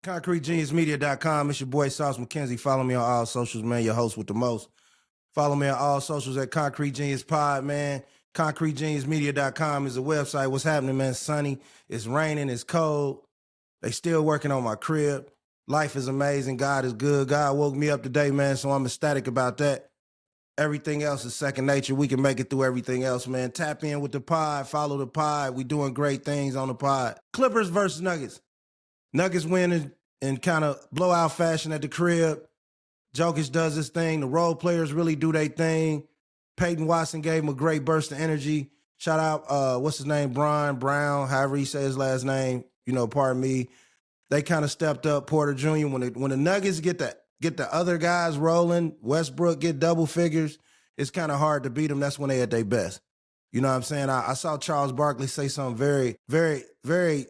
ConcreteGeniusMedia.com. It's your boy Sauce Mackenzie. Follow me on all socials, man. Your host with the most. Follow me on all socials at Concrete Genius Pod, man. ConcreteGeniusMedia.com is a website. What's happening, man? It's sunny. It's raining. It's cold. They still working on my crib. Life is amazing. God is good. God woke me up today, man, so I'm ecstatic about that. Everything else is second nature. We can make it through everything else, man. Tap in with the pod. Follow the pod. We doing great things on the pod. Clippers versus Nuggets. Nuggets win in kind of blowout fashion at the crib. Jokic does his thing. The role players really do their thing. Peyton Watson gave him a great burst of energy. Shout out, what's his name? Brown, however he says his last name. Pardon me. They kind of stepped up. Porter Jr. When the Nuggets get the other guys rolling, Westbrook get double figures, it's kind of hard to beat them. That's when they at their best. You know what I'm saying? I saw Charles Barkley say something very, very, very,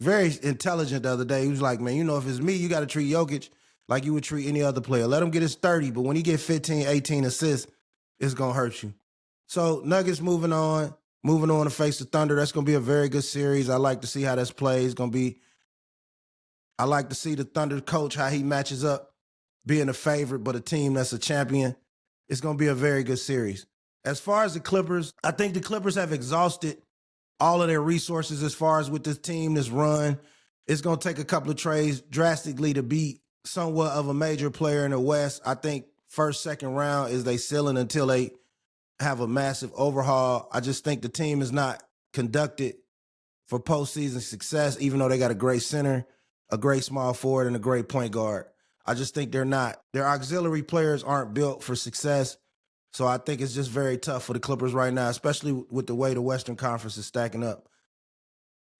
very intelligent the other day. He was like, man, if it's me, you got to treat Jokic like you would treat any other player. Let him get his 30, but when he get 15, 18 assists, it's going to hurt you. So Nuggets moving on to face the Thunder. That's going to be a very good series. I like to see how this plays. I like to see the Thunder coach, how he matches up, being a favorite, but a team that's a champion. It's going to be a very good series. As far as the Clippers, I think the Clippers have exhausted all of their resources as far as with this team, this run. It's going to take a couple of trades drastically to be somewhat of a major player in the West. I think first, second round is they ceiling until they have a massive overhaul. I just think the team is not conducted for postseason success, even though they got a great center, a great small forward, and a great point guard. I just think they're not. Their auxiliary players aren't built for success. So I think it's just very tough for the Clippers right now, especially with the way the Western Conference is stacking up.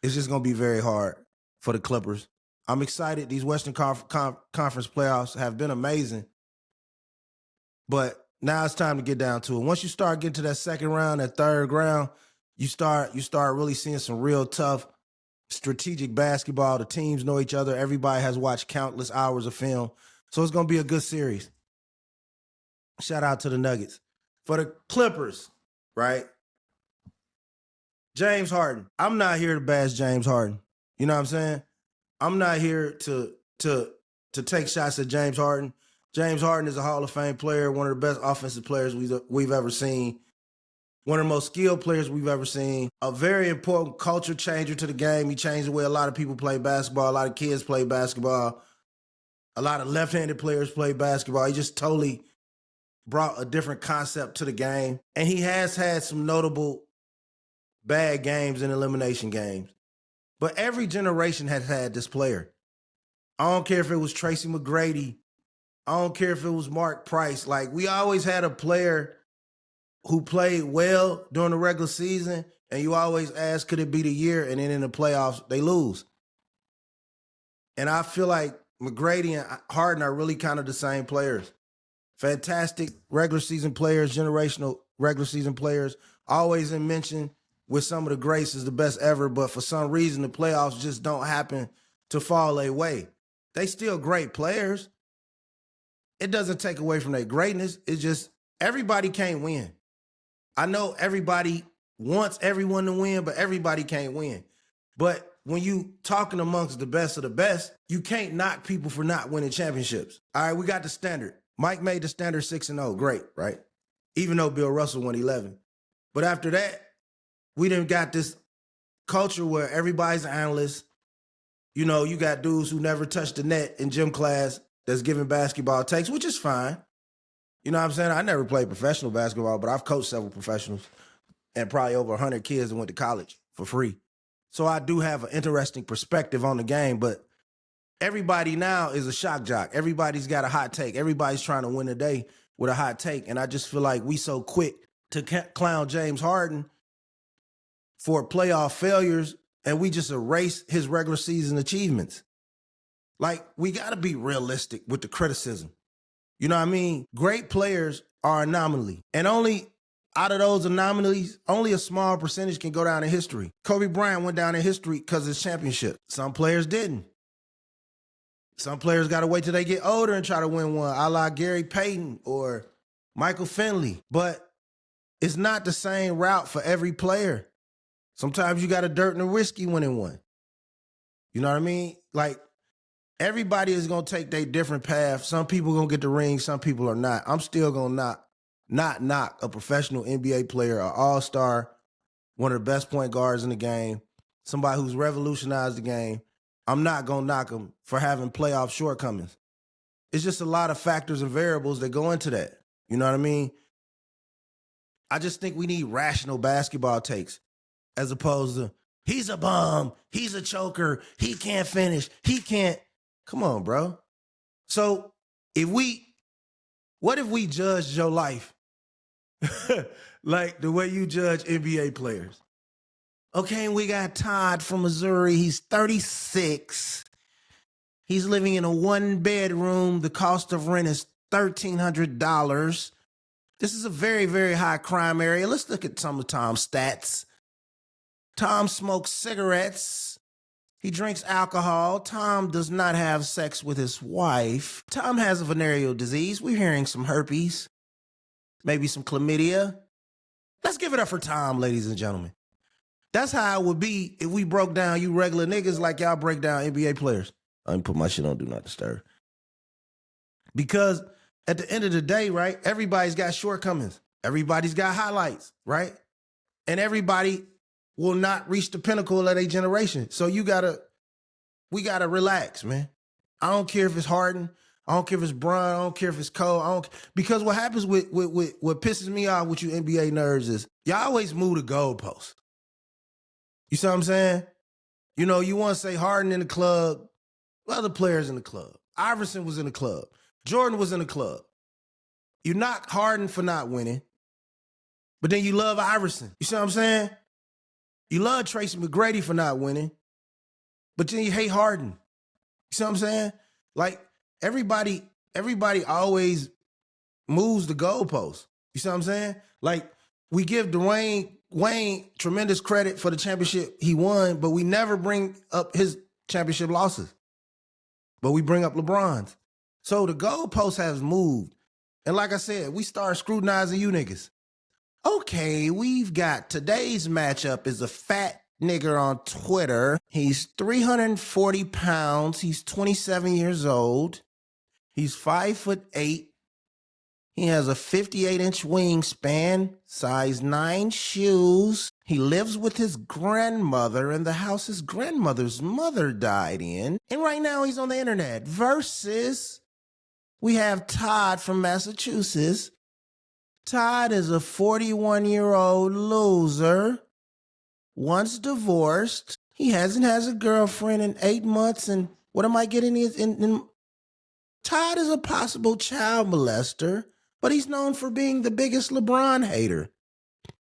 It's just going to be very hard for the Clippers. I'm excited. These Western Conference playoffs have been amazing. But now it's time to get down to it. Once you start getting to that second round, that third round, you start really seeing some real tough strategic basketball. The teams know each other. Everybody has watched countless hours of film. So it's going to be a good series. Shout out to the Nuggets. For the Clippers, right? James Harden. I'm not here to bash James Harden. You know what I'm saying? I'm not here to take shots at James Harden. James Harden is a Hall of Fame player, one of the best offensive players we've ever seen, one of the most skilled players we've ever seen, a very important culture changer to the game. He changed the way a lot of people play basketball, a lot of kids play basketball, a lot of left-handed players play basketball. He just totally brought a different concept to the game. And he has had some notable bad games and elimination games. But every generation has had this player. I don't care if it was Tracy McGrady. I don't care if it was Mark Price. Like, we always had a player who played well during the regular season, and you always ask, could it be the year? And then in the playoffs, they lose. And I feel like McGrady and Harden are really kind of the same players. Fantastic regular season players, generational regular season players, always in mention with some of the greats as the best ever, but for some reason the playoffs just don't happen to fall their way. They still great players. It doesn't take away from their greatness. It's just everybody can't win. I know everybody wants everyone to win, but everybody can't win. But when you talking amongst the best of the best, you can't knock people for not winning championships. All right, we got the standard. Mike made the standard 6-0. Great, right? Even though Bill Russell won 11. But after that, we done got this culture where everybody's an analyst. You got dudes who never touched the net in gym class that's giving basketball takes, which is fine. You know what I'm saying? I never played professional basketball, but I've coached several professionals and probably over 100 kids that went to college for free. So I do have an interesting perspective on the game, but everybody now is a shock jock. Everybody's got a hot take. Everybody's trying to win the day with a hot take. And I just feel like we so quick to clown James Harden for playoff failures, and we just erase his regular season achievements. Like, we got to be realistic with the criticism. You know what I mean? Great players are anomaly. And only out of those anomalies, only a small percentage can go down in history. Kobe Bryant went down in history because of his championship. Some players didn't. Some players got to wait till they get older and try to win one, a la Gary Payton or Michael Finley. But it's not the same route for every player. Sometimes you got a dirt and a whiskey winning one. You know what I mean? Like, Everybody is going to take their different path. Some people going to get the ring. Some people are not. I'm still going to not knock a professional NBA player, an all-star, one of the best point guards in the game, somebody who's revolutionized the game. I'm not going to knock him for having playoff shortcomings. It's just a lot of factors and variables that go into that. You know what I mean? I just think we need rational basketball takes as opposed to, he's a bum, he's a choker, he can't finish, he can't. Come on, bro. So what if we judged your life like the way you judge NBA players? Okay, we got Todd from Missouri. He's 36. He's living in a one-bedroom. The cost of rent is $1,300. This is a very, very high crime area. Let's look at some of Tom's stats. Tom smokes cigarettes. He drinks alcohol. Tom does not have sex with his wife. Tom has a venereal disease. We're hearing some herpes, maybe some chlamydia. Let's give it up for Tom, ladies and gentlemen. That's how it would be if we broke down you regular niggas like y'all break down NBA players. I didn't put my shit on Do Not Disturb. Because at the end of the day, right, everybody's got shortcomings. Everybody's got highlights, right? And everybody will not reach the pinnacle of their generation. So we gotta relax, man. I don't care if it's Harden. I don't care if it's Bron. I don't care if it's Cole. Because what happens with what pisses me off with you NBA nerds is y'all always move the goalposts. You see what I'm saying? You know, you want to say Harden in the club, other players in the club. Iverson was in the club. Jordan was in the club. You knock Harden for not winning, but then you love Iverson. You see what I'm saying? You love Tracy McGrady for not winning, but then you hate Harden. You see what I'm saying? Like, everybody always moves the goalposts. You see what I'm saying? Like, we give Wayne tremendous credit for the championship he won, but we never bring up his championship losses. But we bring up LeBron's. So the goalpost has moved. And like I said, we start scrutinizing you niggas. Okay, we've got today's matchup is a fat nigger on Twitter. He's 340 pounds. He's 27 years old. He's 5'8". He has a 58-inch wingspan, size 9 shoes. He lives with his grandmother in the house his grandmother's mother died in. And right now he's on the internet. Versus, we have Todd from Massachusetts. Todd is a 41-year-old loser, once divorced. He hasn't had a girlfriend in 8 months. And what am I getting is Todd is a possible child molester, but he's known for being the biggest LeBron hater.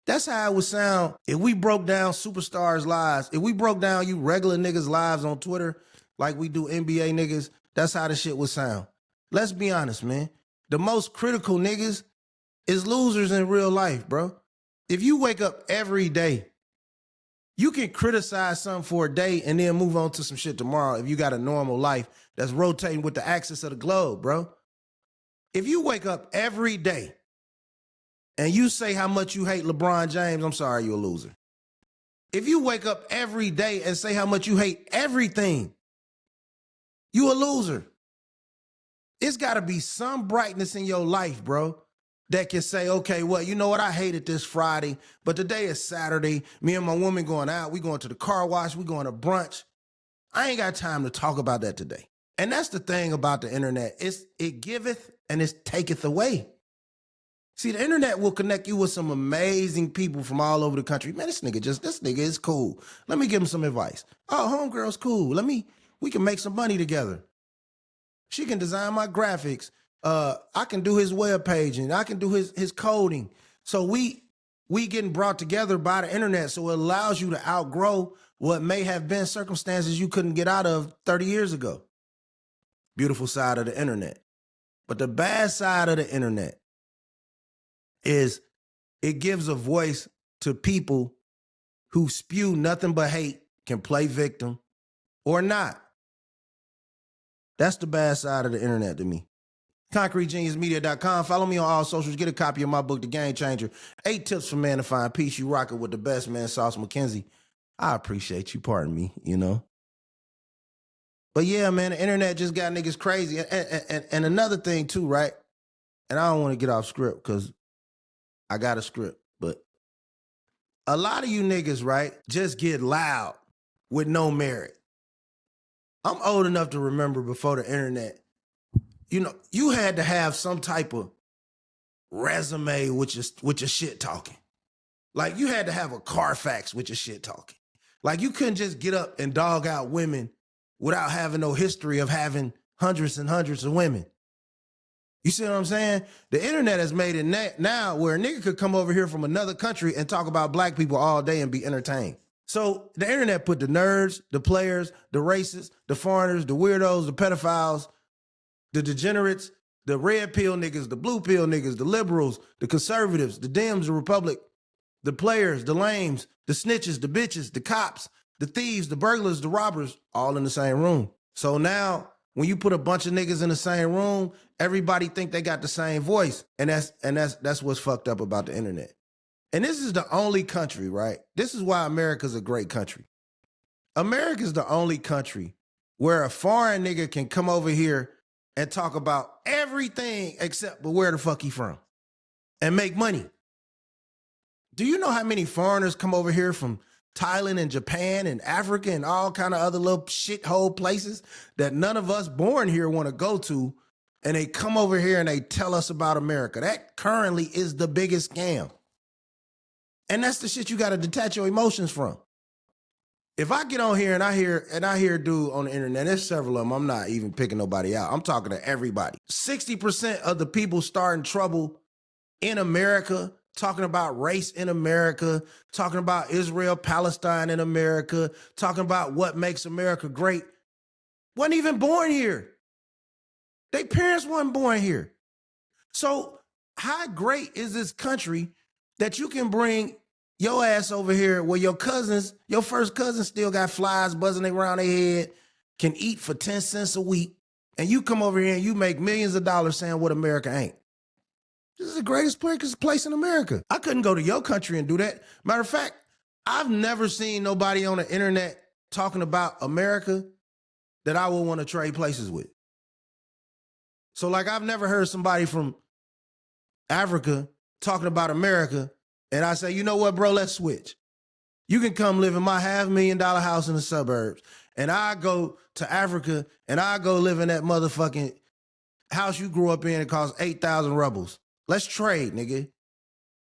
That's how it would sound if we broke down superstars' lives. If we broke down you regular niggas' lives on Twitter like we do NBA niggas, that's how the shit would sound. Let's be honest, man. The most critical niggas is losers in real life, bro. If you wake up every day, you can criticize something for a day and then move on to some shit tomorrow if you got a normal life that's rotating with the axis of the globe, bro. If you wake up every day and you say how much you hate LeBron James, I'm sorry, you're a loser. If you wake up every day and say how much you hate everything, you a loser. It's got to be some brightness in your life, bro, that can say, okay, well, you know what? I hated this Friday, but today is Saturday. Me and my woman going out. We going to the car wash. We going to brunch. I ain't got time to talk about that today. And that's the thing about the internet. It giveth and it taketh away. See, the internet will connect you with some amazing people from all over the country. Man, this nigga is cool. Let me give him some advice. Oh, homegirl's cool. We can make some money together. She can design my graphics. I can do his web paging. I can do his coding. So we getting brought together by the internet. So it allows you to outgrow what may have been circumstances you couldn't get out of 30 years ago. Beautiful side of the internet. But the bad side of the internet is it gives a voice to people who spew nothing but hate, can play victim or not. That's the bad side of the internet to me. ConcreteGeniusMedia.com. Follow me on all socials. Get a copy of my book, The Game Changer. 8 tips for man to find peace. You rock it with the best man, Sauce Mackenzie. I appreciate you. Pardon me, you know. But yeah, man, the internet just got niggas crazy. And another thing too, right? And I don't want to get off script because I got a script, but a lot of you niggas, right, just get loud with no merit. I'm old enough to remember before the internet, you know, you had to have some type of resume with your shit talking. Like you had to have a Carfax with your shit talking. Like you couldn't just get up and dog out women without having no history of having hundreds and hundreds of women. You see what I'm saying? The internet has made it now where a nigga could come over here from another country and talk about black people all day and be entertained. So the internet put the nerds, the players, the racists, the foreigners, the weirdos, the pedophiles, the degenerates, the red pill niggas, the blue pill niggas, the liberals, the conservatives, the Dems, the Republic, the players, the lames, the snitches, the bitches, the cops, the thieves, the burglars, the robbers, all in the same room. So now when you put a bunch of niggas in the same room, everybody think they got the same voice. And that's what's fucked up about the internet. And this is the only country, right? This is why America's a great country. America's the only country where a foreign nigga can come over here and talk about everything except but where the fuck he from and make money. Do you know how many foreigners come over here from Thailand and Japan and Africa and all kind of other little shithole places that none of us born here want to go to, and they come over here and they tell us about America? That currently is the biggest scam. And that's the shit you got to detach your emotions from. If I get on here and I hear a dude on the internet, there's several of them, I'm not even picking nobody out. I'm talking to everybody. 60% of the people starting trouble in America, talking about race in America, talking about Israel, Palestine in America, talking about what makes America great, wasn't even born here. Their parents weren't born here. So how great is this country that you can bring your ass over here where your first cousins still got flies buzzing around their head, can eat for 10 cents a week, and you come over here and you make millions of dollars saying what America ain't. This is the greatest place in America. I couldn't go to your country and do that. Matter of fact, I've never seen nobody on the internet talking about America that I would want to trade places with. So like I've never heard somebody from Africa talking about America and I say, you know what, bro, let's switch. You can come live in my $500,000 house in the suburbs, and I go to Africa and I go live in that motherfucking house you grew up in. It costs 8,000 rubles. Let's trade, nigga.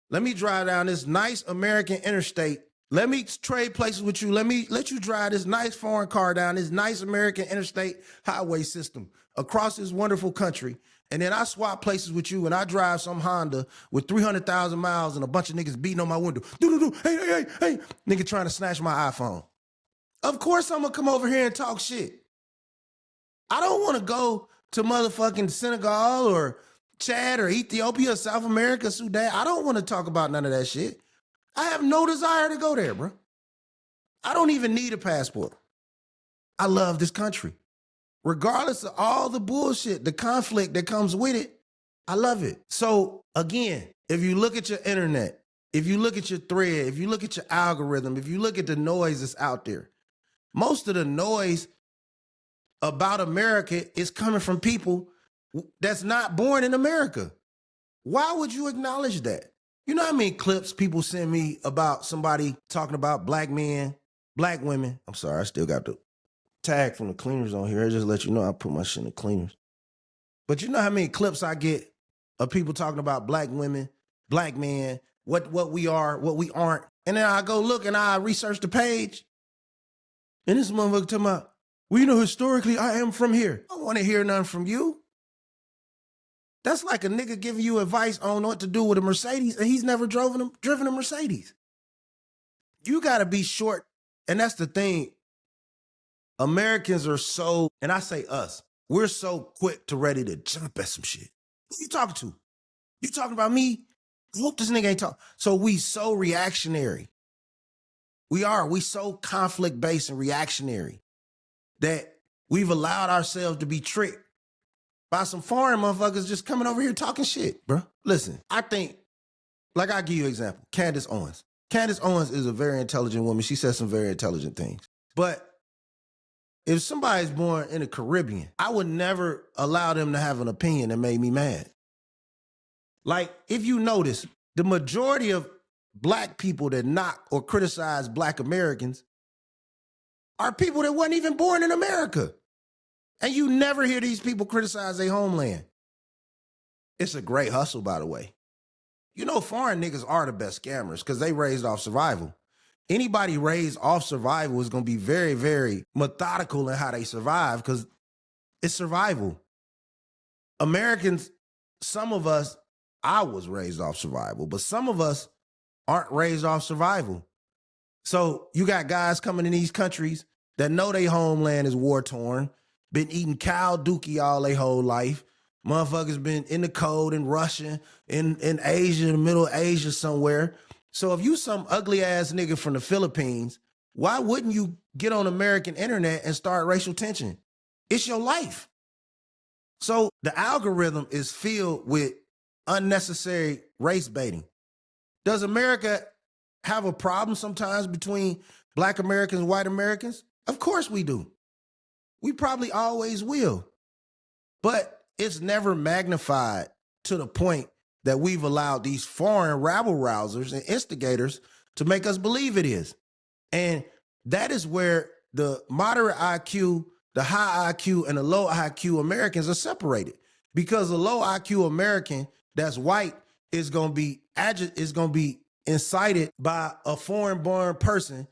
Let me drive down this nice American interstate. Let me trade places with you. Let you drive this nice foreign car down this nice American interstate highway system across this wonderful country. And then I swap places with you and I drive some Honda with 300,000 miles and a bunch of niggas beating on my window. Hey. Nigga trying to snatch my iPhone. Of course I'm gonna come over here and talk shit. I don't want to go to motherfucking Senegal or Chad or Ethiopia or South America, Sudan. I don't want to talk about none of that shit. I have no desire to go there, bro. I don't even need a passport. I love this country. Regardless of all the bullshit, the conflict that comes with it, I love it. So again, if you look at your internet, if you look at your thread, if you look at your algorithm, if you look at the noise that's out there, most of the noise about America is coming from people that's not born in America. Why would you acknowledge that? You know how many clips people send me about somebody talking about black men, black women? I'm sorry, I still got the tag from the cleaners on here. I just let you know I put my shit in the cleaners. But you know how many clips I get of people talking about black women, black men, what we are, what we aren't. And then I go look and I research the page. And this motherfucker talking about, well, you know, historically, I am from here. I don't want to hear nothing from you. That's like a nigga giving you advice on what to do with a Mercedes and he's never driven a Mercedes. You got to be short. And that's the thing. Americans are so, and I say us, we're so quick to ready to jump at some shit. Who you talking to? You talking about me? I hope this nigga ain't talking. So we so reactionary. We so conflict-based and reactionary that we've allowed ourselves to be tricked by some foreign motherfuckers just coming over here talking shit, bro. Listen, I think, like I'll give you an example, Candace Owens. Candace Owens is a very intelligent woman. She says some very intelligent things. But If somebody's born in the Caribbean, I would never allow them to have an opinion that made me mad. Like, if you notice, the majority of black people that knock or criticize black Americans are people that weren't even born in America. And you never hear these people criticize their homeland. It's a great hustle, by the way. You know, foreign niggas are the best scammers because they raised off survival. Anybody raised off survival is going to be very, very methodical in how they survive because it's survival. Americans, some of us, I was raised off survival, but some of us aren't raised off survival. So you got guys coming in these countries that know their homeland is war-torn, been eating cow dookie all their whole life. Motherfuckers been in the cold in Russia, in Asia, in the middle of Asia somewhere. So if you some ugly ass nigga from the Philippines, why wouldn't you get on American internet and start racial tension? It's your life. So the algorithm is filled with unnecessary race baiting. Does America have a problem sometimes between black Americans and white Americans? Of course we do. We probably always will. But it's never magnified to the point that we've allowed these foreign rabble-rousers and instigators to make us believe it is. And that is where the moderate IQ, the high IQ, and the low IQ Americans are separated. Because the low IQ American that's white is going to be incited by a foreign-born person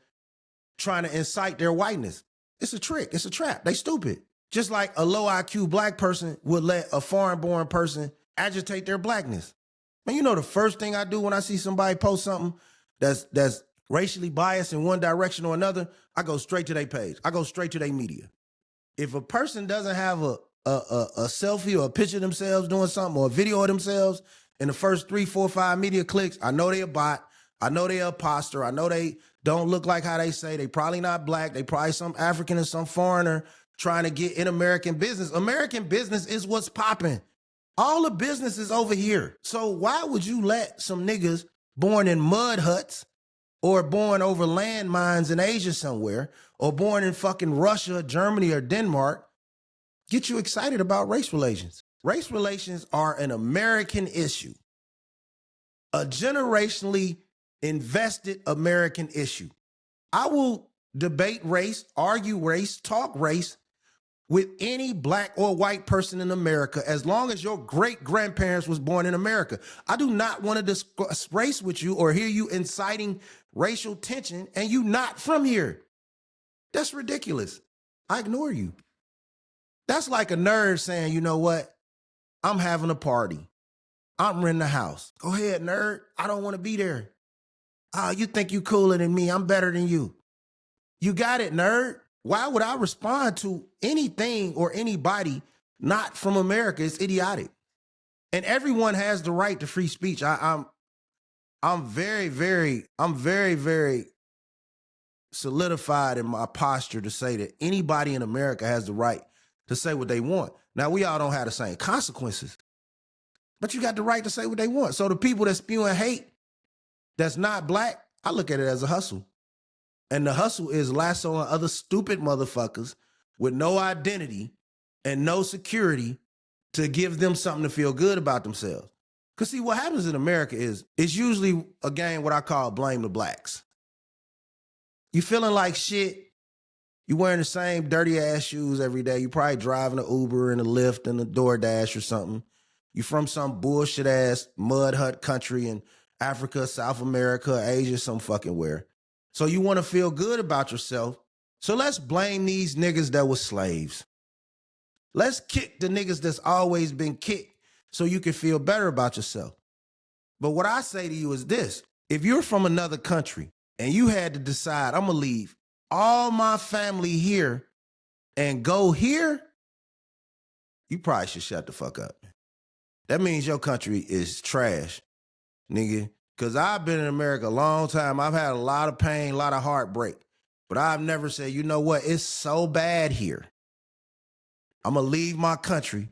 trying to incite their whiteness. It's a trick. It's a trap. They stupid. Just like a low IQ black person would let a foreign-born person agitate their blackness. Man, you know the first thing I do when I see somebody post something that's racially biased in one direction or another, I go straight to their page. I go straight to their media. If a person doesn't have a selfie or a picture of themselves doing something or a video of themselves in the first 3, 4, 5 media clicks, I know they a bot. I know they a imposter. I know they don't look like how they say. They probably not black. They probably some African or some foreigner trying to get in American business. American business is what's popping. All the business is over here. So why would you let some niggas born in mud huts or born over landmines in Asia somewhere or born in fucking Russia, Germany, or Denmark get you excited about race relations? Race relations are an American issue, a generationally invested American issue. I will debate race, argue race, talk race with any black or white person in America as long as your great-grandparents was born in America. I do not want to discuss race with you or hear you inciting racial tension and you not from here. That's ridiculous. I ignore you. That's like a nerd saying, you know what? I'm having a party. I'm renting a house. Go ahead, nerd. I don't want to be there. Oh, you think you cooler than me. I'm better than you. You got it, nerd. Why would I respond to anything or anybody not from America? It's idiotic. And everyone has the right to free speech. I'm very, very solidified in my posture to say that anybody in America has the right to say what they want. Now, we all don't have the same consequences, but you got the right to say what they want. So the people that spewing hate that's not black, I look at it as a hustle. And the hustle is lassoing other stupid motherfuckers with no identity and no security to give them something to feel good about themselves. Because see, what happens in America is it's usually a game what I call blame the blacks. You feeling like shit. You wearing the same dirty ass shoes every day. You probably driving an Uber and a Lyft and a DoorDash or something. You from some bullshit ass mud hut country in Africa, South America, Asia, some fucking where. So you want to feel good about yourself. So let's blame these niggas that was slaves. Let's kick the niggas that's always been kicked so you can feel better about yourself. But what I say to you is this. If you're from another country and you had to decide, I'm going to leave all my family here and go here, you probably should shut the fuck up. That means your country is trash, nigga. Because I've been in America a long time. I've had a lot of pain, a lot of heartbreak. But I've never said, you know what? It's so bad here. I'm going to leave my country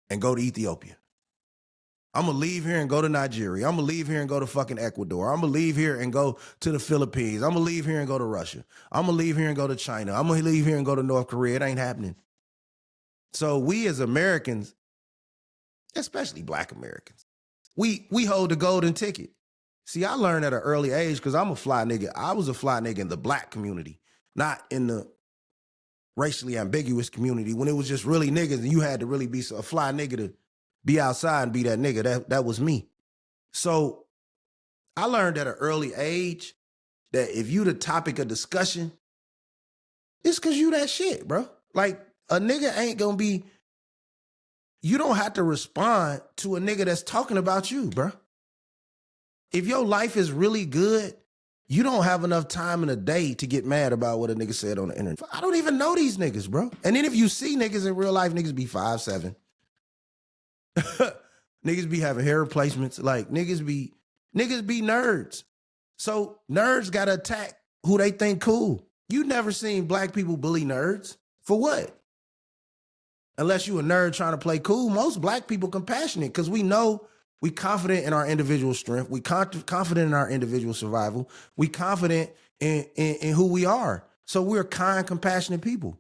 and go to Ethiopia. I'm going to leave here and go to Nigeria. I'm going to leave here and go to fucking Ecuador. I'm going to leave here and go to the Philippines. I'm going to leave here and go to Russia. I'm going to leave here and go to China. I'm going to leave here and go to North Korea. It ain't happening. So we as Americans, especially Black Americans, we hold the golden ticket. See, I learned at an early age because I'm a fly nigga. I was a fly nigga in the Black community, not in the racially ambiguous community when it was just really niggas and you had to really be a fly nigga to be outside and be that nigga. That was me. So I learned at an early age that if you the topic of discussion, it's because you that shit, bro. Like a nigga ain't gonna be, you don't have to respond to a nigga that's talking about you, bro. If your life is really good, you don't have enough time in a day to get mad about what a nigga said on the internet. I don't even know these niggas, bro. And then if you see niggas in real life, niggas be 5'7". Niggas be having hair replacements. Like niggas be nerds. So nerds gotta attack who they think cool. You never seen Black people bully nerds. For what? Unless you a nerd trying to play cool. Most Black people compassionate because we know we confident in our individual strength. We confident in our individual survival. We confident in who we are. So we're kind, compassionate people.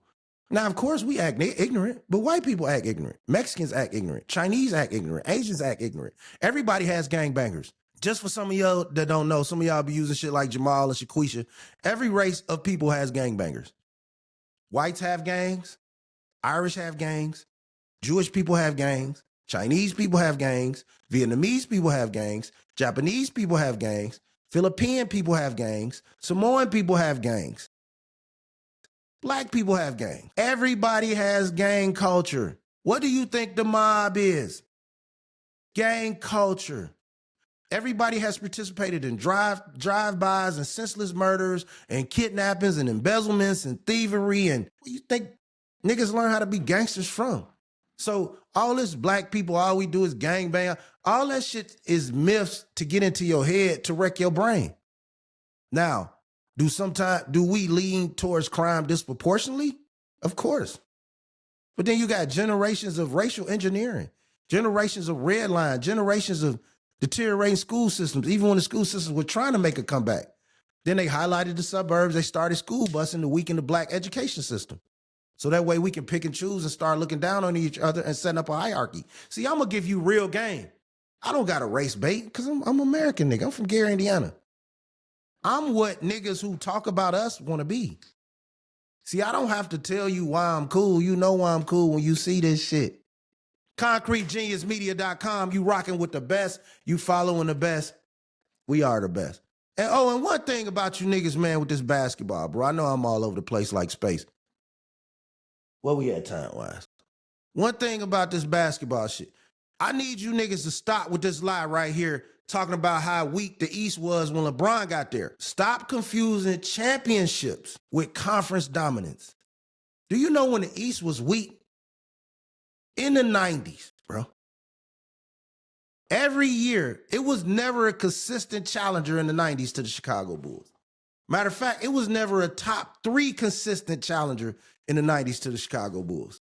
Now, of course, we act ignorant, but white people act ignorant. Mexicans act ignorant. Chinese act ignorant. Asians act ignorant. Everybody has gangbangers. Just for some of y'all that don't know, some of y'all be using shit like Jamal and Shaquisha. Every race of people has gangbangers. Whites have gangs. Irish have gangs. Jewish people have gangs. Chinese people have gangs. Vietnamese people have gangs. Japanese people have gangs. Philippine people have gangs. Samoan people have gangs. Black people have gangs. Everybody has gang culture. What do you think the mob is? Gang culture. Everybody has participated in drive-bys and senseless murders and kidnappings and embezzlements and thievery. And where you think niggas learn how to be gangsters from? So all this Black people, all we do is gangbang. All that shit is myths to get into your head to wreck your brain. Now, do we lean towards crime disproportionately? Of course. But then you got generations of racial engineering, generations of red line, generations of deteriorating school systems, even when the school systems were trying to make a comeback. Then they highlighted the suburbs. They started school busing to weaken the Black education system. So that way we can pick and choose and start looking down on each other and setting up a hierarchy. See, I'm going to give you real game. I don't got a race bait because I'm American nigga. I'm from Gary, Indiana. I'm what niggas who talk about us want to be. See, I don't have to tell you why I'm cool. You know why I'm cool when you see this shit. ConcreteGeniusMedia.com. You rocking with the best. You following the best. We are the best. And one thing about you niggas, man, with this basketball, bro. I know I'm all over the place like space. What we at time-wise? One thing about this basketball shit. I need you niggas to stop with this lie right here talking about how weak the East was when LeBron got there. Stop confusing championships with conference dominance. Do you know when the East was weak? In the 90s, bro. Every year, it was never a consistent challenger in the 90s to the Chicago Bulls. Matter of fact, it was never a top 3 consistent challenger in the 90s to the Chicago Bulls.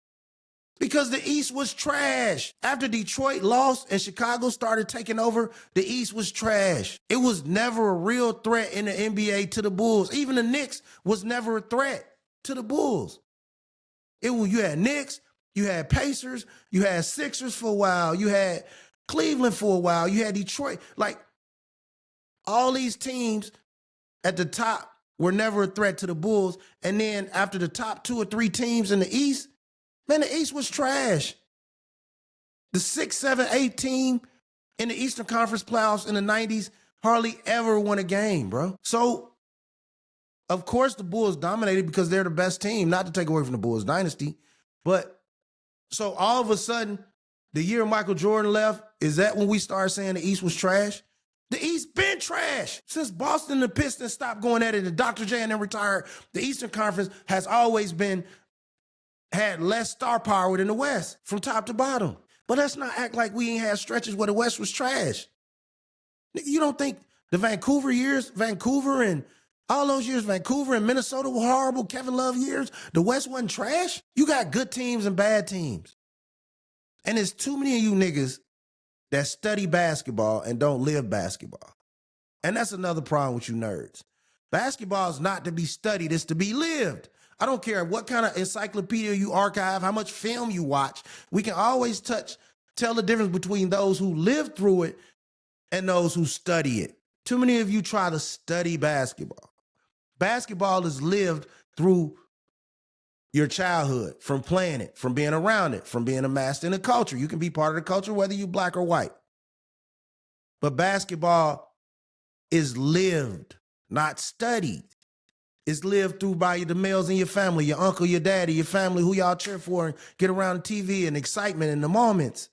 Because the East was trash. After Detroit lost and Chicago started taking over, the East was trash. It was never a real threat in the NBA to the Bulls. Even the Knicks was never a threat to the Bulls. You had Knicks, you had Pacers, you had Sixers for a while, you had Cleveland for a while, you had Detroit. Like, all these teams at the top were never a threat to the Bulls. And then after the top 2 or 3 teams in the East, man, the East was trash. The 6, 7, 8 team in the Eastern Conference playoffs in the 90s hardly ever won a game, bro. So, of course, the Bulls dominated because they're the best team, not to take away from the Bulls dynasty. But so all of a sudden, the year Michael Jordan left, is that when we start saying the East was trash? The East been trash. Since Boston and the Pistons stopped going at it and Dr. J and them retired, the Eastern Conference has always had less star power than the West from top to bottom. But let's not act like we ain't had stretches where the West was trash. Nigga, you don't think the Vancouver years, Vancouver and Minnesota were horrible, Kevin Love years, the West wasn't trash? You got good teams and bad teams. And there's too many of you niggas that study basketball and don't live basketball. And that's another problem with you nerds. Basketball is not to be studied, it's to be lived. I don't care what kind of encyclopedia you archive, how much film you watch. We can always tell the difference between those who live through it and those who study it. Too many of you try to study basketball. Basketball is lived through your childhood, from playing it, from being around it, from being immersed in the culture. You can be part of the culture whether you're black or white. But basketball is lived, not studied. It's lived through by the males in your family, your uncle, your daddy, your family, who y'all cheer for and get around the TV and excitement and the moments.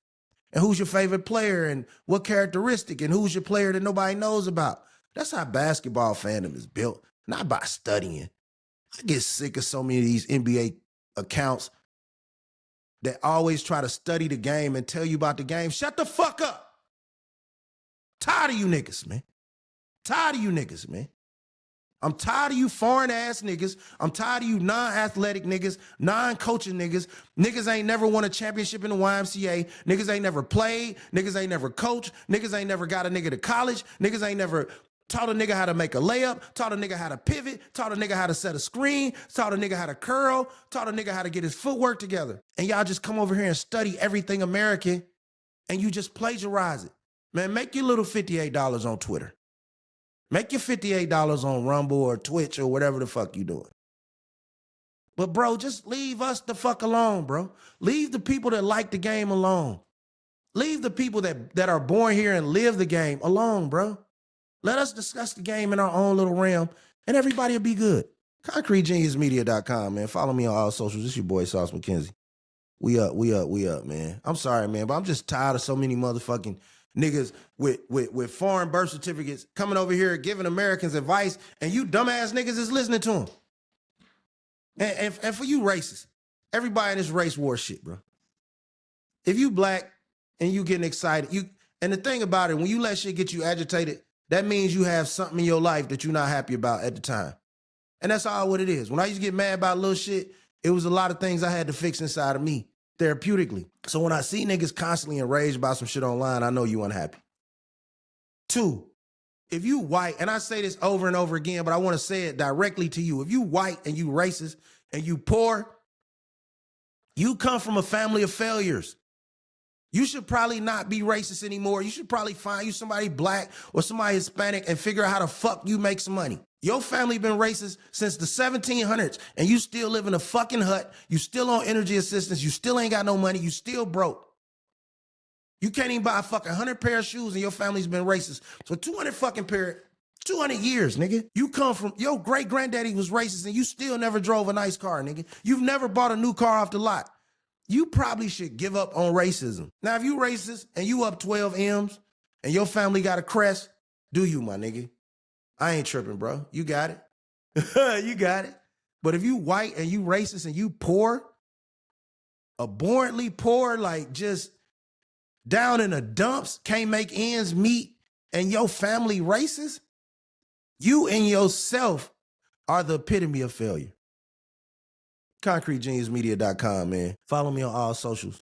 And who's your favorite player and what characteristic and who's your player that nobody knows about. That's how basketball fandom is built, not by studying. I get sick of so many of these NBA accounts that always try to study the game and tell you about the game. Shut the fuck up. Tired of you niggas, man. Tired of you niggas, man. I'm tired of you foreign ass niggas. I'm tired of you non-athletic niggas, non-coaching niggas. Niggas ain't never won a championship in the YMCA. Niggas ain't never played. Niggas ain't never coached. Niggas ain't never got a nigga to college. Niggas ain't never taught a nigga how to make a layup, taught a nigga how to pivot, taught a nigga how to set a screen, taught a nigga how to curl, taught a nigga how to get his footwork together. And y'all just come over here and study everything American and you just plagiarize it. Man, make your little $58 on Twitter. Make your $58 on Rumble or Twitch or whatever the fuck you doing. But bro, just leave us the fuck alone, bro. Leave the people that like the game alone. Leave the people that are born here and live the game alone, bro. Let us discuss the game in our own little realm and everybody will be good. ConcreteGeniusMedia.com, man. Follow me on all socials. It's your boy, Sauce Mackenzie. We up, man. I'm sorry, man, but I'm just tired of so many motherfucking niggas with foreign birth certificates coming over here giving Americans advice, and you dumbass niggas is listening to them. And for you racists, everybody in this race war shit, bro. If you black and you getting excited, and the thing about it, when you let shit get you agitated, that means you have something in your life that you're not happy about at the time. And that's all what it is. When I used to get mad about little shit, it was a lot of things I had to fix inside of me therapeutically. So when I see niggas constantly enraged about some shit online, I know you unhappy. 2, if you white, and I say this over and over again, but I want to say it directly to you. If you white and you racist and you poor, you come from a family of failures. You should probably not be racist anymore. You should probably find you somebody black or somebody Hispanic and figure out how the fuck you make some money. Your family been racist since the 1700s and you still live in a fucking hut. You still on energy assistance. You still ain't got no money. You still broke. You can't even buy a fucking 100 pair of shoes and your family's been racist. So 200 years, nigga. You come from, your great granddaddy was racist and you still never drove a nice car, nigga. You've never bought a new car off the lot. You probably should give up on racism. Now, if you racist and you up 12 M's and your family got a crest, do you, my nigga? I ain't tripping, bro. You got it. You got it. But if you white and you racist and you poor, abhorrently poor, like just down in the dumps, can't make ends meet, and your family racist, you and yourself are the epitome of failure. ConcreteGeniusMedia.com, man. Follow me on all socials.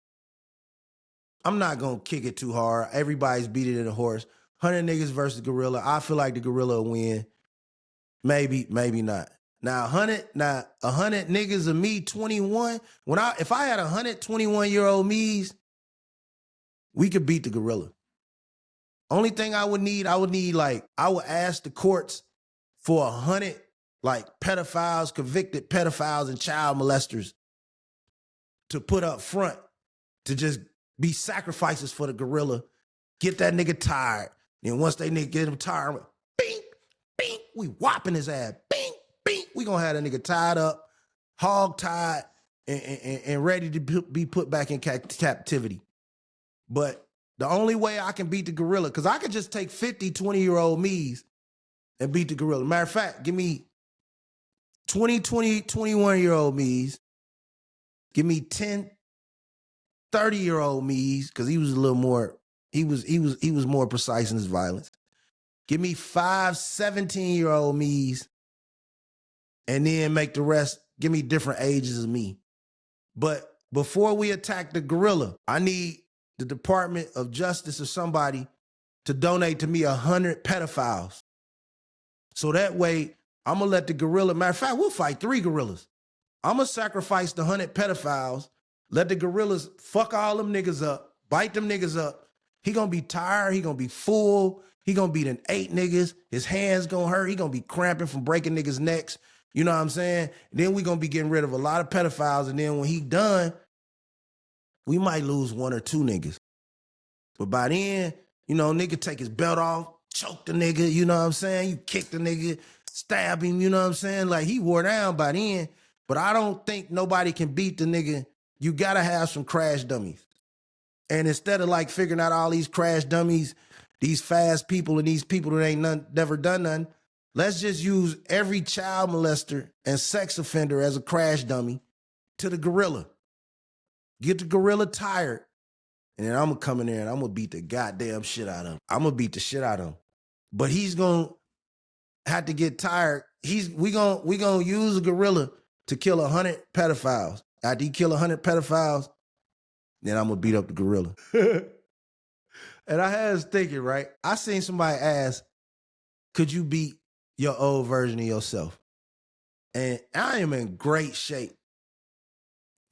I'm not going to kick it too hard. Everybody's beating in a horse. 100 niggas versus gorilla. I feel like the gorilla will win. Maybe, maybe not. Now, 100 niggas of me, 21. If I had 121-year-old me's, we could beat the gorilla. Only thing I would ask the courts for 100 pedophiles, convicted pedophiles and child molesters to put up front to just be sacrifices for the gorilla. Get that nigga tired. And once they nigga get him tired, I'm like, bing, bing, we whopping his ass. Bing, bing. We gonna have that nigga tied up, hog tied, and ready to be put back in captivity. But the only way I can beat the gorilla, because I could just take 50 20-year-old me's and beat the gorilla. Matter of fact, give me 20, 21-year-old me's. Give me 10, 30-year-old me's, because he was a little more, he was more precise in his violence. Give me 5, 17-year-old me's, and then make the rest, give me different ages of me. But before we attack the gorilla, I need the Department of Justice or somebody to donate to me 100 pedophiles. So that way, I'm going to let the gorilla, matter of fact, we'll fight 3 gorillas. I'm going to sacrifice the 100 pedophiles, let the gorillas fuck all them niggas up, bite them niggas up. He going to be tired. He going to be full. He going to be done 8 niggas. His hands going to hurt. He going to be cramping from breaking niggas' necks. You know what I'm saying? Then we going to be getting rid of a lot of pedophiles. And then when he done, we might lose 1 or 2 niggas. But by then, you know, nigga take his belt off, choke the nigga, you know what I'm saying? You kick the nigga, stab him, you know what I'm saying? Like, he wore down by then. But I don't think nobody can beat the nigga. You gotta have some crash dummies. And instead of like figuring out all these crash dummies, these fast people and these people that ain't never done nothing, let's just use every child molester and sex offender as a crash dummy to the gorilla. Get the gorilla tired. And then I'm gonna come in there and I'm gonna beat the goddamn shit out of him. I'm gonna beat the shit out of him. But he's gonna have to get tired. We gonna use a gorilla to kill 100 pedophiles. After he kill 100 pedophiles, then I'm gonna beat up the gorilla. And I had us thinking, right? I seen somebody ask, could you beat your old version of yourself? And I am in great shape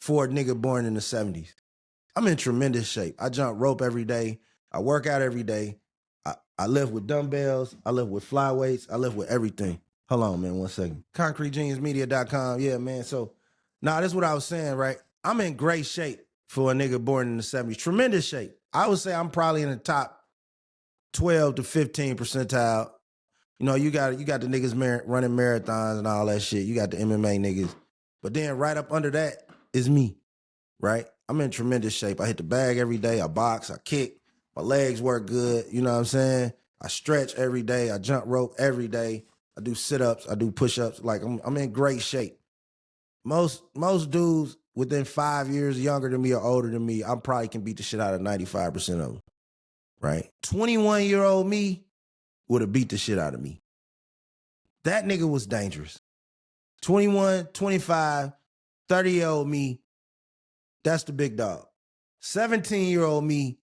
for a nigga born in the 70s. I'm in tremendous shape. I jump rope every day. I work out every day. I lift with dumbbells. I lift with flyweights. I lift with everything. Hold on, man, 1 second. ConcreteGeniusMedia.com. Yeah, man. So, this is what I was saying, right? I'm in great shape for a nigga born in the 70s. Tremendous shape. I would say I'm probably in the top 12 to 15 percentile. You know, you got the niggas running marathons and all that shit. You got the MMA niggas. But then right up under that is me, right? I'm in tremendous shape. I hit the bag every day. I box. I kick. My legs work good. You know what I'm saying? I stretch every day. I jump rope every day. I do sit-ups. I do push-ups. Like, I'm in great shape. Most dudes within 5 years younger than me or older than me, I probably can beat the shit out of 95% of them, right? 21-year-old me would have beat the shit out of me. That nigga was dangerous. 21, 25, 30-year-old me, that's the big dog. 17-year-old me,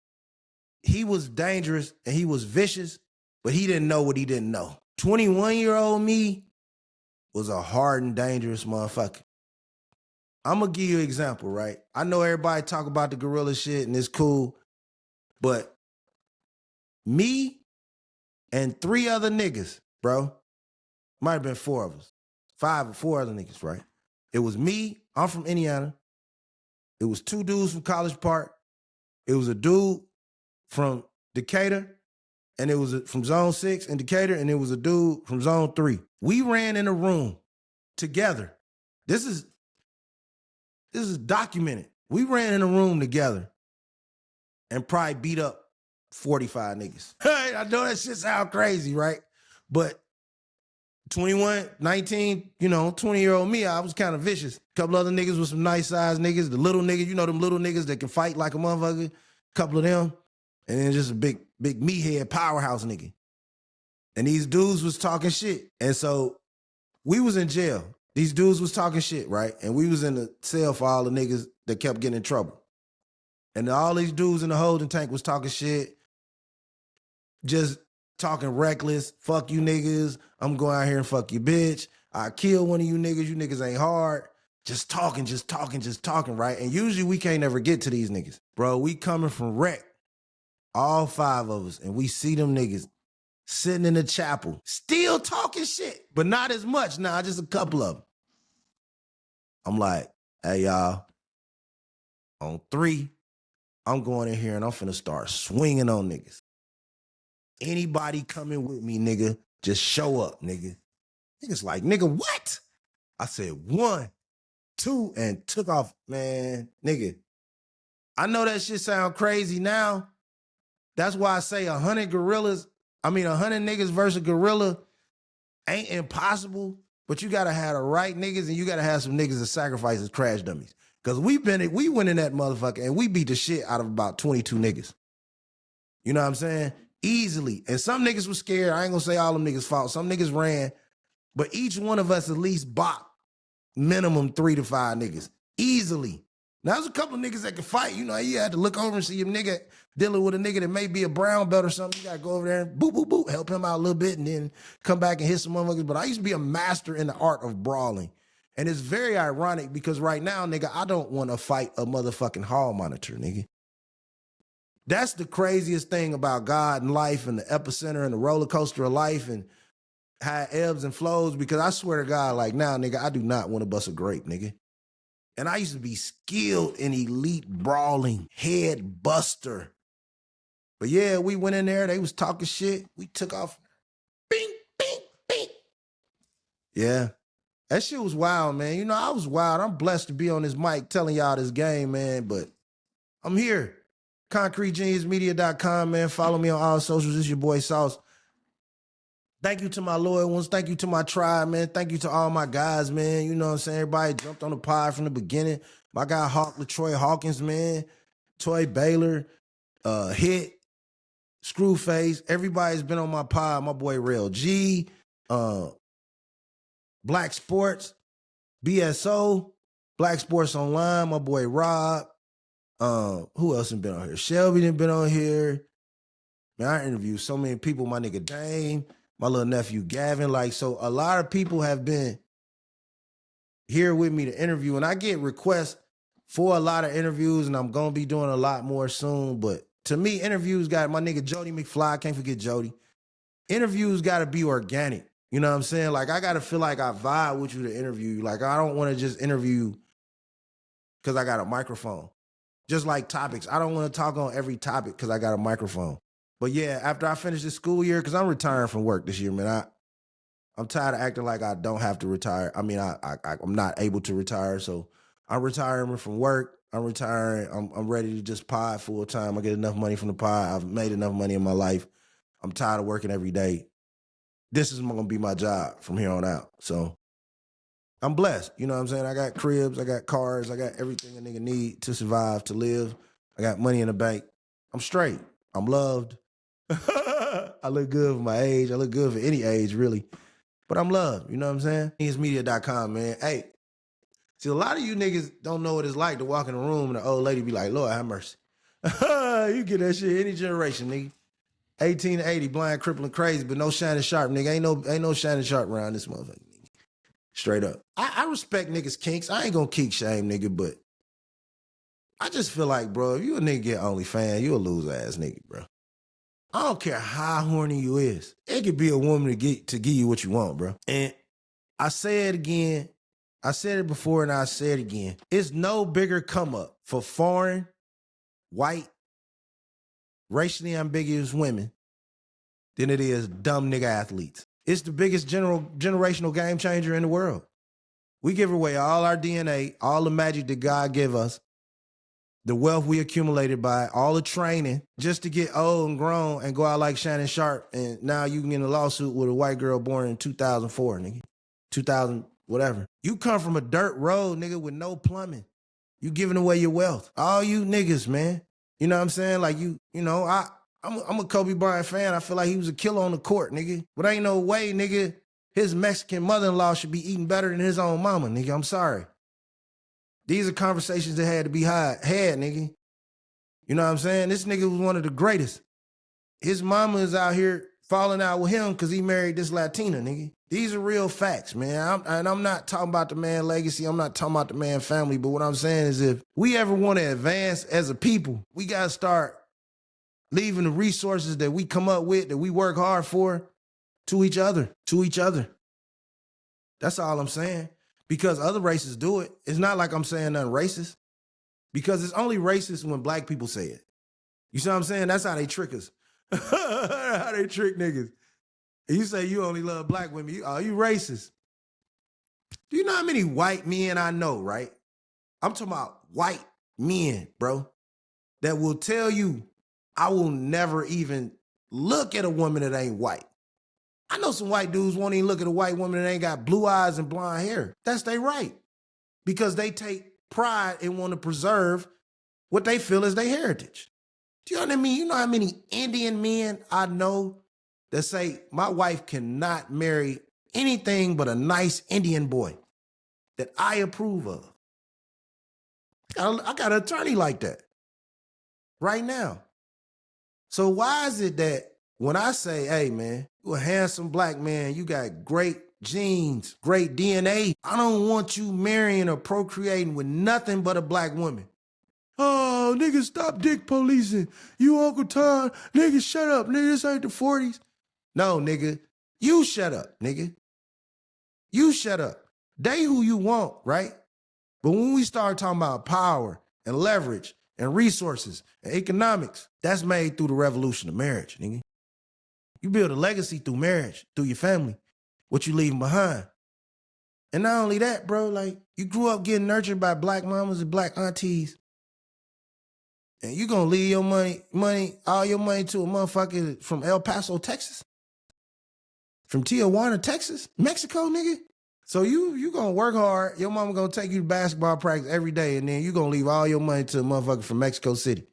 he was dangerous and he was vicious, but he didn't know what he didn't know. 21-year-old me was a hardened, dangerous motherfucker. I'm going to give you an example, right? I know everybody talk about the gorilla shit and it's cool, but me and 3 other niggas, bro, might have been 4 of us, 5 or 4 other niggas, right? It was me, I'm from Indiana. It was 2 dudes from College Park. It was a dude from Decatur, and it was from Zone 6 in Decatur, and it was a dude from Zone 3. We ran in a room together. This is documented. We ran in a room together and probably beat up 45 niggas. I know that shit sound crazy, right? But 21, 19, 20-year-old me, I was kind of vicious. A couple other niggas with some nice-sized niggas. The little niggas, them little niggas that can fight like a motherfucker. A couple of them. And then just a big meathead powerhouse nigga. And these dudes was talking shit. And so we was in jail. These dudes was talking shit, right? And we was in the cell for all the niggas that kept getting in trouble. And all these dudes in the holding tank was talking shit. Just talking reckless. Fuck you niggas. I'm going out here and fuck you, bitch. I kill one of you niggas. You niggas ain't hard. Just talking, right? And usually we can't ever get to these niggas. Bro, we coming from rec. All 5 of us. And we see them niggas sitting in the chapel. Still talking shit. But not as much. Nah, just a couple of them. I'm like, hey, y'all. On 3, I'm going in here and I'm finna start swinging on niggas. Anybody coming with me, nigga, just show up, nigga. Niggas like, nigga, what? I said 1, 2, and took off, man, nigga. I know that shit sound crazy now. That's why I say 100 niggas versus gorilla ain't impossible, but you gotta have the right niggas and you gotta have some niggas that sacrifice as crash dummies. Cause we went in that motherfucker and we beat the shit out of about 22 niggas. You know what I'm saying? Easily. And some niggas was scared. I ain't gonna say all them niggas fought. Some niggas ran. But each one of us at least bought minimum 3 to 5 niggas. Easily. Now, there's a couple of niggas that can fight. You know, you had to look over and see a nigga dealing with a nigga that may be a brown belt or something. You got to go over there and boop, boop, boop, help him out a little bit and then come back and hit some motherfuckers. But I used to be a master in the art of brawling. And it's very ironic because right now, nigga, I don't want to fight a motherfucking hall monitor, nigga. That's the craziest thing about God and life and the epicenter and the roller coaster of life and how it ebbs and flows, because I swear to God, like now, nigga, I do not want to bust a grape, nigga. And I used to be skilled in elite brawling, head buster. But yeah, we went in there, they was talking shit. We took off, bing, bing, bing. Yeah, that shit was wild, man. You know, I was wild. I'm blessed to be on this mic telling y'all this game, man, but I'm here. ConcreteGeniusMedia.com, man. Follow me on all socials. It's your boy Sauce. Thank you to my loyal ones. Thank you to my tribe, man. Thank you to all my guys, man. You know what I'm saying? Everybody jumped on the pod from the beginning. My guy Hawk, LaTroy Hawkins, man. Toy Baylor, Hit, Screwface. Everybody's been on my pod. My boy Real G, Black Sports, BSO, Black Sports Online, my boy Rob. Who else has been on here? Shelby done been on here. Man, I interviewed so many people. My nigga Dame, my little nephew Gavin. Like, so a lot of people have been here with me to interview, and I get requests for a lot of interviews, and I'm gonna be doing a lot more soon. But to me, interviews got my nigga Jody McFly. Can't forget Jody. Interviews got to be organic. You know what I'm saying? Like, I got to feel like I vibe with you to interview you. Like, I don't want to just interview because I got a microphone. Just like topics. I don't want to talk on every topic because I got a microphone. But yeah, after I finish this school year, because I'm retiring from work this year, man, I'm tired of acting like I don't have to retire. I mean, I'm not able to retire, so I'm retiring from work. I'm retiring. I'm ready to just pod full time. I get enough money from the pod. I've made enough money in my life. I'm tired of working every day. This is going to be my job from here on out. So I'm blessed. You know what I'm saying? I got cribs, I got cars, I got everything a nigga need to survive, to live. I got money in the bank. I'm straight. I'm loved. I look good for my age. I look good for any age, really. But I'm loved. You know what I'm saying? Geniusmedia.com, man. Hey, see, a lot of you niggas don't know what it's like to walk in a room and the old lady be like, Lord, have mercy. You get that shit any generation, nigga. 18 to 80, blind, crippling, crazy, but no shining sharp, nigga. Ain't no shining sharp around this motherfucker, nigga. Straight up. I respect niggas' kinks. I ain't gonna kink shame, nigga, but I just feel like, bro, if you a nigga get OnlyFans, you a loser ass nigga, bro. I don't care how horny you is. It could be a woman to give you what you want, bro. And I say it again. I said it before and I say it again. It's no bigger come up for foreign, white, racially ambiguous women than it is dumb nigga athletes. It's the biggest generational game changer in the world. We give away all our DNA, all the magic that God give us, the wealth we accumulated by all the training just to get old and grown and go out like Shannon Sharp. And now you can get in a lawsuit with a white girl born in 2004, nigga. 2000, whatever. You come from a dirt road, nigga, with no plumbing. You giving away your wealth. All you niggas, man. You know what I'm saying? Like you know, I'm a Kobe Bryant fan. I feel like he was a killer on the court, nigga. But ain't no way, nigga, his Mexican mother-in-law should be eating better than his own mama, nigga. I'm sorry. These are conversations that had to be had, nigga. You know what I'm saying? This nigga was one of the greatest. His mama is out here falling out with him because he married this Latina, nigga. These are real facts, man. I'm not talking about the man legacy. I'm not talking about the man family. But what I'm saying is if we ever want to advance as a people, we got to start leaving the resources that we come up with, that we work hard for, to each other. That's all I'm saying. Because other races do it. It's not like I'm saying nothing racist. Because it's only racist when black people say it. You see what I'm saying? That's how they trick us. How they trick niggas. And you say you only love black women. You racist. Do you know how many white men I know, right? I'm talking about white men, bro, that will tell you I will never even look at a woman that ain't white. I know some white dudes won't even look at a white woman that ain't got blue eyes and blonde hair. That's their right. Because they take pride and want to preserve what they feel is their heritage. Do you know what I mean? You know how many Indian men I know that say, my wife cannot marry anything but a nice Indian boy that I approve of. I got an attorney like that right now. So why is it that when I say, hey, man, you're a handsome black man, you got great genes, great DNA, I don't want you marrying or procreating with nothing but a black woman. Oh, nigga, stop dick policing. You Uncle Todd, nigga, shut up. Nigga, this ain't the 40s. No, nigga, you shut up, nigga. You shut up. Date who you want, right? But when we start talking about power and leverage and resources and economics, that's made through the revolution of marriage, nigga. You build a legacy through marriage, through your family, what you leaving behind. And not only that, bro, like you grew up getting nurtured by black mamas and black aunties. And you gonna leave your money, all your money to a motherfucker from El Paso, Texas? From Tijuana, Texas? Mexico, nigga? So you gonna work hard, your mama gonna take you to basketball practice every day, and then you gonna leave all your money to a motherfucker from Mexico City.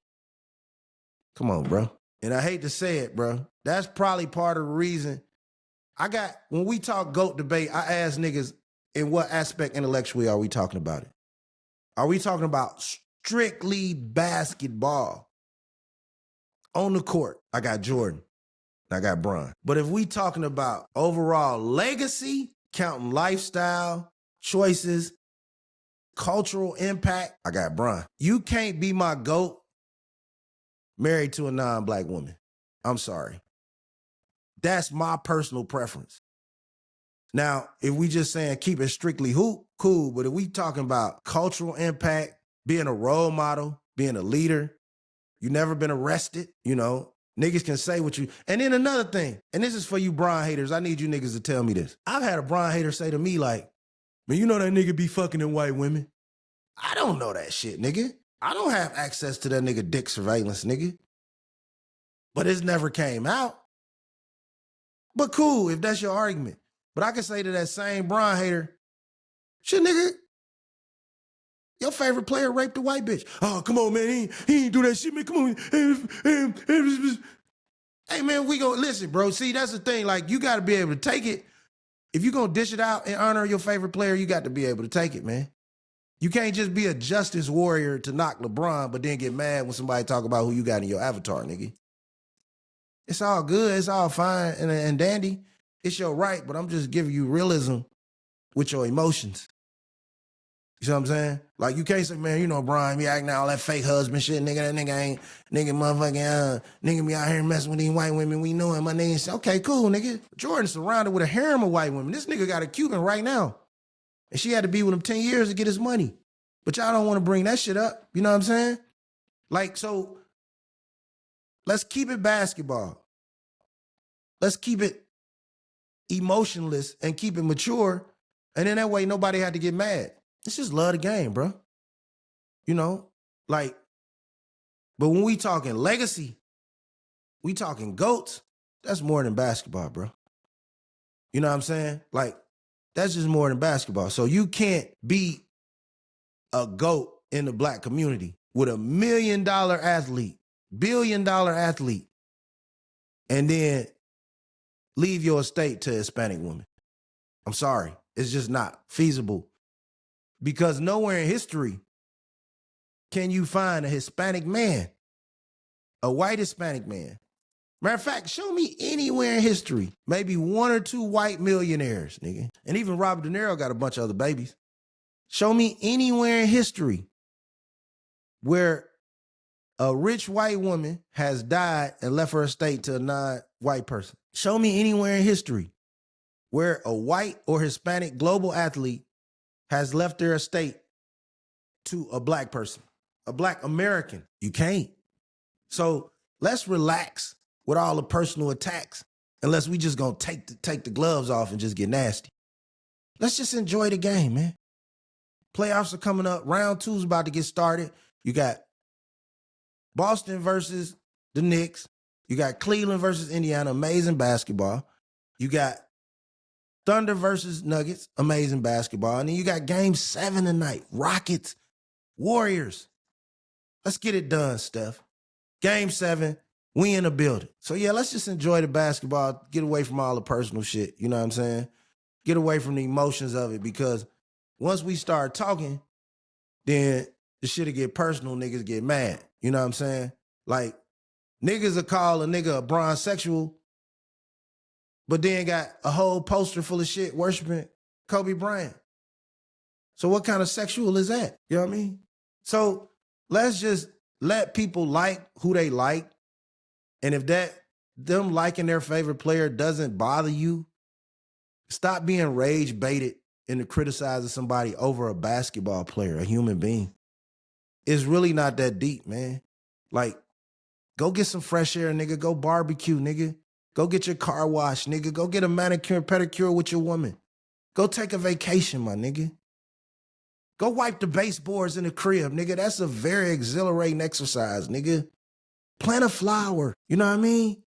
Come on, bro. And I hate to say it, bro. That's probably part of the reason when we talk GOAT debate, I ask niggas, in what aspect intellectually are we talking about it? Are we talking about strictly basketball? On the court, I got Jordan, I got Bron. But if we talking about overall legacy, counting lifestyle, choices, cultural impact, I got Bron. You can't be my GOAT married to a non-black woman. I'm sorry. That's my personal preference. Now, if we just saying keep it strictly hoop, cool. But if we talking about cultural impact, being a role model, being a leader, you never been arrested, you know, niggas can say what you. And then another thing, and this is for you Bron haters, I need you niggas to tell me this. I've had a Bron hater say to me like, man, you know that nigga be fucking them white women? I don't know that shit, nigga. I don't have access to that nigga dick surveillance, nigga. But it's never came out. But cool, if that's your argument. But I can say to that same Bron hater, shit, nigga, your favorite player raped a white bitch. Oh, come on, man, he ain't do that shit, man, come on. Hey, man, we gonna, listen, bro, see, that's the thing, like, you gotta be able to take it. If you gonna dish it out in honor of your favorite player, you got to be able to take it, man. You can't just be a justice warrior to knock LeBron, but then get mad when somebody talk about who you got in your avatar, nigga. It's all good, it's all fine and dandy. It's your right, but I'm just giving you realism with your emotions. You see what I'm saying? Like, you can't say, man, you know, Brian, me acting all that fake husband shit, nigga, that nigga ain't, nigga motherfucking, nigga be out here messing with these white women, we know him, my nigga say, okay, cool, nigga. Jordan's surrounded with a harem of white women. This nigga got a Cuban right now. And she had to be with him 10 years to get his money. But y'all don't want to bring that shit up, you know what I'm saying? Like, so, let's keep it basketball. Let's keep it emotionless and keep it mature, and then that way nobody had to get mad. It's just love the game, bro. You know, like, but when we talking legacy, we talking GOATs, that's more than basketball, bro. You know what I'm saying? Like, that's just more than basketball. So you can't be a GOAT in the black community with $1 million athlete, $1 billion athlete, and then leave your estate to a Hispanic woman. I'm sorry. It's just not feasible. Because nowhere in history can you find a Hispanic man, a white Hispanic man. Matter of fact, show me anywhere in history, maybe 1 or 2 white millionaires, nigga. And even Robert De Niro got a bunch of other babies. Show me anywhere in history where a rich white woman has died and left her estate to a non-white person. Show me anywhere in history where a white or Hispanic global athlete has left their estate to a black person, a black American. You can't. So let's relax with all the personal attacks unless we just gonna take the gloves off and just get nasty. Let's just enjoy the game, man. Playoffs are coming up. Round 2 is about to get started. You got Boston versus the Knicks. You got Cleveland versus Indiana, amazing basketball. You got Thunder versus Nuggets, amazing basketball. And then you got Game 7 tonight, Rockets, Warriors. Let's get it done, Steph. Game 7, we in the building. So yeah, let's just enjoy the basketball, get away from all the personal shit, you know what I'm saying? Get away from the emotions of it, because once we start talking, then the shit'll get personal, niggas get mad. You know what I'm saying? Like, niggas will call a nigga a bronzesexual, but then got a whole poster full of shit worshiping Kobe Bryant. So what kind of sexual is that? You know what I mean? So let's just let people like who they like. And if them liking their favorite player doesn't bother you, stop being rage baited into criticizing somebody over a basketball player, a human being. It's really not that deep, man. Like, go get some fresh air, nigga. Go barbecue, nigga. Go get your car washed, nigga. Go get a manicure and pedicure with your woman. Go take a vacation, my nigga. Go wipe the baseboards in the crib, nigga. That's a very exhilarating exercise, nigga. Plant a flower, you know what I mean?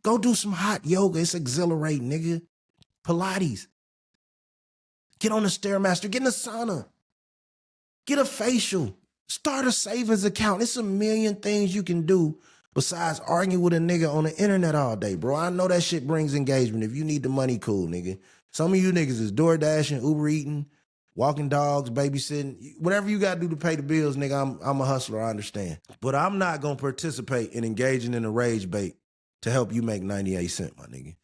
Go do some hot yoga. It's exhilarating, nigga. Pilates. Get on the Stairmaster. Get in the sauna. Get a facial. Start a savings account. It's a million things you can do besides arguing with a nigga on the internet all day, bro. I know that shit brings engagement. If you need the money, cool, nigga. Some of you niggas is door dashing, Uber eating, walking dogs, babysitting. Whatever you got to do to pay the bills, nigga, I'm a hustler, I understand. But I'm not going to participate in engaging in a rage bait to help you make 98 cents, my nigga.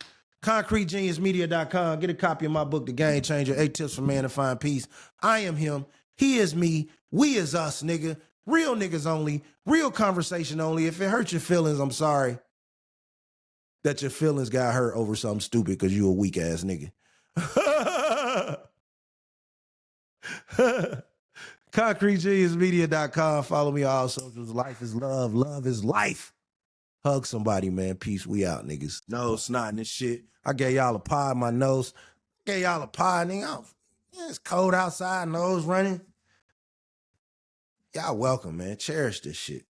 ConcreteGeniusMedia.com. Get a copy of my book, The Game Changer, 8 Tips for Man to Find Peace. I am him. He is me. We is us, nigga. Real niggas only. Real conversation only. If it hurts your feelings, I'm sorry that your feelings got hurt over something stupid because you a weak ass nigga. ConcreteGeniusMedia.com. Follow me on all socials. Life is love. Love is life. Hug somebody, man. Peace. We out, niggas. Nose snotting this shit. I gave y'all a pie in my nose. Gave y'all a pie, nigga. Yeah, it's cold outside. Nose running. Y'all welcome, man. Cherish this shit.